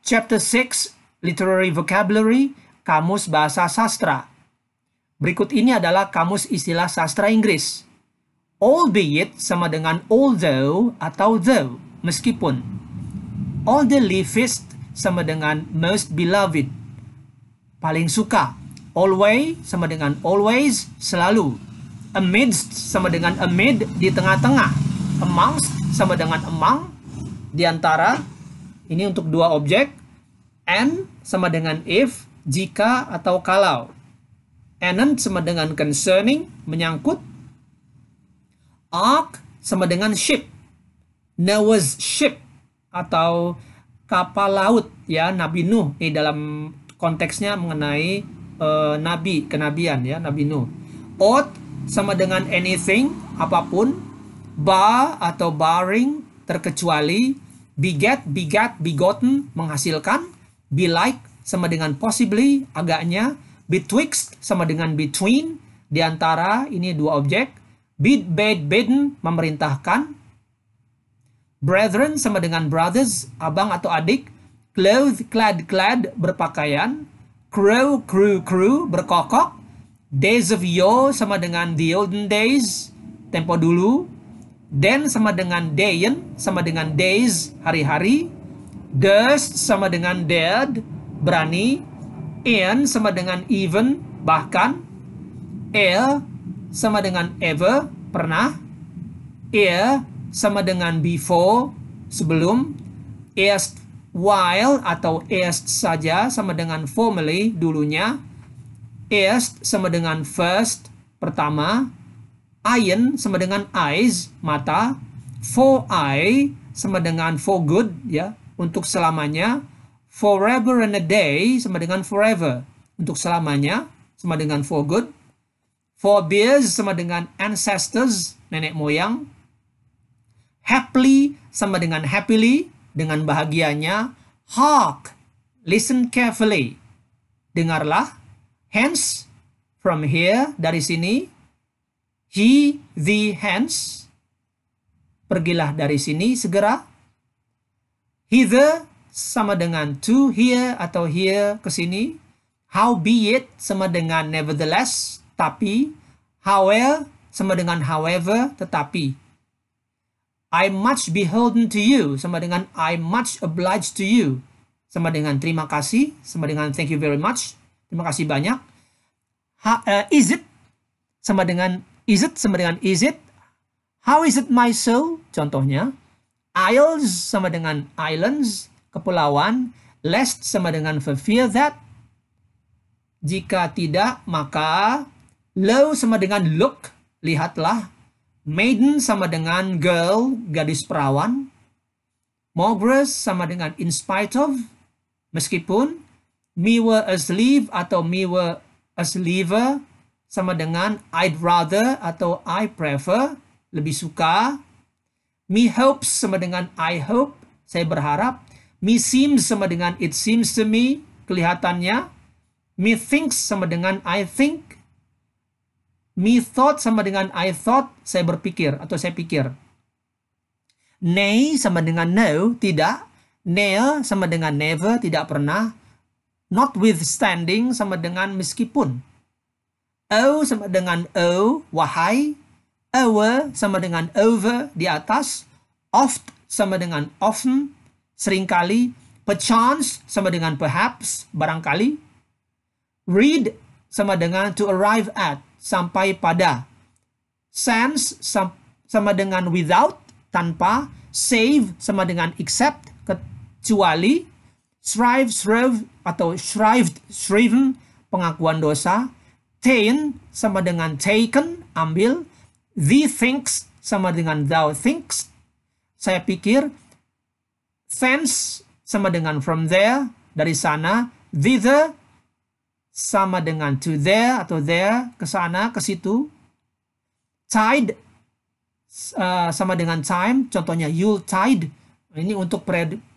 Chapter 6, Literary Vocabulary, Kamus Bahasa Sastra. Berikut ini adalah kamus istilah sastra Inggris. Albeit sama dengan although atau though, meskipun. All the leafest sama dengan most beloved, paling suka. Always sama dengan always, selalu. Amidst sama dengan amid, di tengah-tengah. Amongst sama dengan among, di antara. Ini untuk dua objek. And sama dengan if, jika atau kalau. Anent sama dengan concerning, menyangkut. Ark sama dengan ship. Noah's ship atau kapal laut, ya, Nabi Nuh. Ini dalam konteksnya mengenai nabi, kenabian, ya, Nabi Nuh. Ought sama dengan anything, apapun. Bar atau barring, terkecuali. Beget, begat, begotten, menghasilkan. Be like sama dengan possibly, agaknya. Betwixt sama dengan between, di antara, ini dua objek. Bid, bade, bidden, memerintahkan. Brethren sama dengan brothers, abang atau adik. Clothe, clad, clad, berpakaian. Crow, crew, crew, berkokok. Days of yore sama dengan the olden days, tempo dulu. Den sama dengan dayen, sama dengan days, hari-hari. Durst sama dengan dared, berani. In sama dengan even, bahkan. Ere sama dengan ever, pernah. Ere sama dengan before, sebelum. Erst while atau erst saja sama dengan formerly, dulunya. Erst sama dengan first, pertama. Iron sama dengan eyes, mata. For eye sama dengan for good, ya, untuk selamanya. Forever and a day sama dengan forever, untuk selamanya, sama dengan for good. Forebears sama dengan ancestors, nenek moyang. Happily sama dengan happily, dengan bahagianya. Hark, listen carefully, dengarlah. Hence, from here, dari sini. He, the, hence, pergilah dari sini segera. Hither sama dengan to here atau here, ke sini. Howbeit sama dengan nevertheless, tapi. However sama dengan however, tetapi. I'm much beholden to you sama dengan I'm much obliged to you, sama dengan terima kasih, sama dengan thank you very much, terima kasih banyak. Is it sama dengan is it sama dengan is it. How is it my soul, contohnya. Isles sama dengan islands, kepulauan. Lest sama dengan for fear that. Jika tidak, maka. Low sama dengan look, lihatlah. Maiden sama dengan girl, gadis perawan. Mogress sama dengan in spite of, meskipun. Me were asleep atau me were asleever sama dengan I'd rather atau I prefer, lebih suka. Me hopes sama dengan I hope, saya berharap. Me seems sama dengan it seems to me, kelihatannya. Me thinks sama dengan I think. Me thought sama dengan I thought, saya berpikir atau saya pikir. Nay sama dengan no, tidak. Ne'er sama dengan never, tidak pernah. Notwithstanding sama dengan meskipun. Oh sama dengan oh, wahai. Over sama dengan over, di atas. Oft sama dengan often, seringkali. Perchance sama dengan perhaps, barangkali. Read sama dengan to arrive at, sampai pada. Sans sama dengan without, tanpa. Save sama dengan except, kecuali. Shrive, shrove atau shrived, shriven, pengakuan dosa. Ta'en sama dengan taken, ambil. Thee thinks sama dengan thou thinks, saya pikir. Thence sama dengan from there, dari sana. Thither sama dengan to there atau there, ke sana, ke situ. Tide sama dengan time, contohnya Yuletide. Ini untuk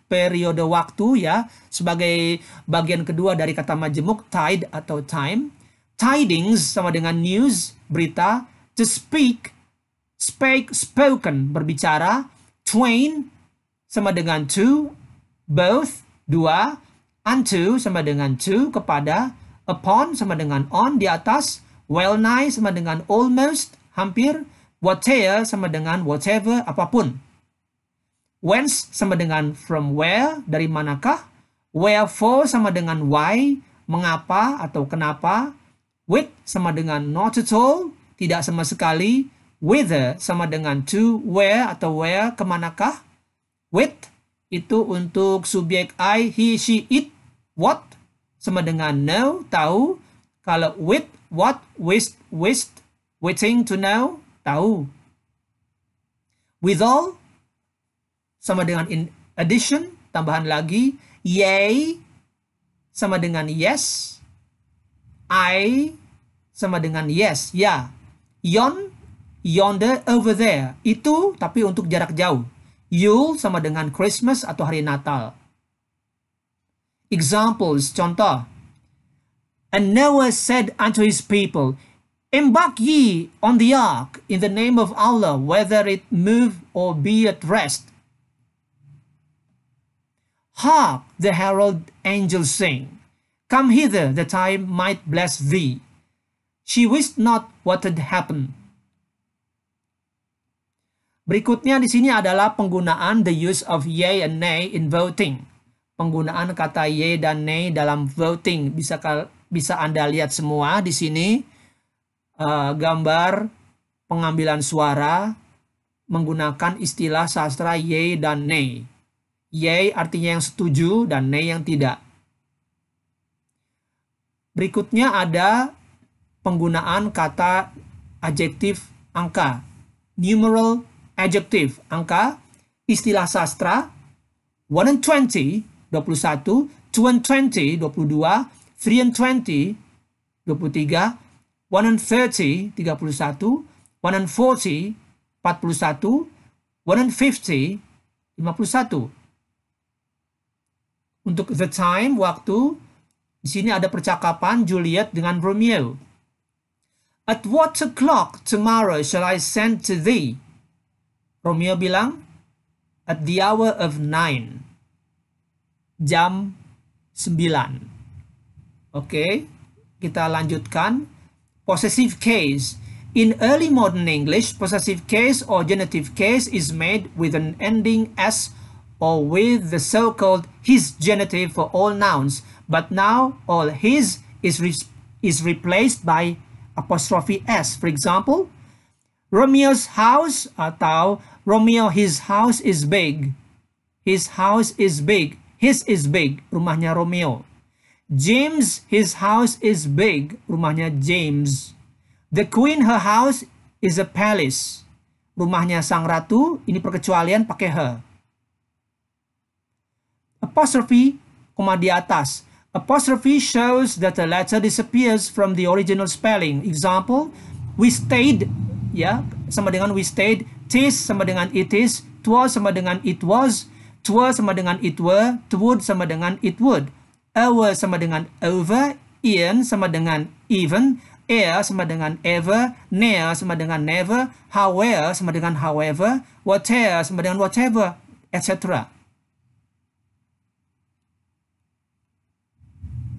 periode waktu, ya, sebagai bagian kedua dari kata majemuk tide atau time. Tidings sama dengan news, berita. To speak, spake, spoken, berbicara. Twain sama dengan two, both, Dua, unto sama dengan to, kepada. Upon sama dengan on, di atas. Well nigh sama dengan almost, hampir. Whatever sama dengan whatever, apapun. Whence sama dengan from where, dari manakah. Wherefore sama dengan why, mengapa atau kenapa. With sama dengan not at all, tidak sama sekali. Whither sama dengan to, where atau where, kemanakah. With itu untuk subjek I, he, she, it. What sama dengan know, tahu. Kalau with, what, wished, waiting to know, tahu. Withal sama dengan in addition, tambahan lagi. Yea sama dengan yes. I sama dengan yes, ya. Yon, yonder, over there. Itu tapi untuk jarak jauh. Yule sama dengan Christmas atau hari Natal. Examples, contoh. And Noah said unto his people, embark ye on the ark in the name of Allah, whether it move or be at rest. Hark, the herald angels sing, come hither that I might bless thee. She wist not what had happened. Berikutnya di sini adalah penggunaan the use of yea and nay in voting. Penggunaan kata yea dan nay dalam voting. Bisa Anda lihat semua di sini. Gambar pengambilan suara menggunakan istilah sastra yea dan nay. Yea artinya yang setuju dan nay yang tidak. Berikutnya ada penggunaan kata adjektif angka. Numeral adjective, angka. Istilah sastra 1 and 20, 21, 2 and 20, 22, 3 and 20, 23, 1 and 30, 31, 1 and 40, 41, 1 and 50, 51. Untuk the time, waktu, di sini ada percakapan Juliet dengan Romeo. At what o'clock tomorrow shall I send to thee? Romeo bilang, at the hour of 9. Jam 9. Oke, kita lanjutkan. Possessive case. In early modern English, possessive case or genitive case is made with an ending s or with the so-called his genitive for all nouns, but now all his is replaced by apostrophe s. For example, Romeo's house atau Romeo his house is big. His house is big. His is big. Rumahnya Romeo. James his house is big. Rumahnya James. The queen her house is a palace. Rumahnya sang ratu, ini perkecualian pakai her. Apostrophe, koma di atas. Apostrophe shows that the letter disappears from the original spelling. Example, we stayed, ya, sama dengan we stayed. Tis sama dengan it is. Twas sama dengan it was. Twere sama dengan it were. Twould sama dengan it would. Over sama dengan over. Ian sama dengan even. Air sama dengan ever. Near sama dengan never. However sama dengan however. Whatever sama dengan whatever, etc.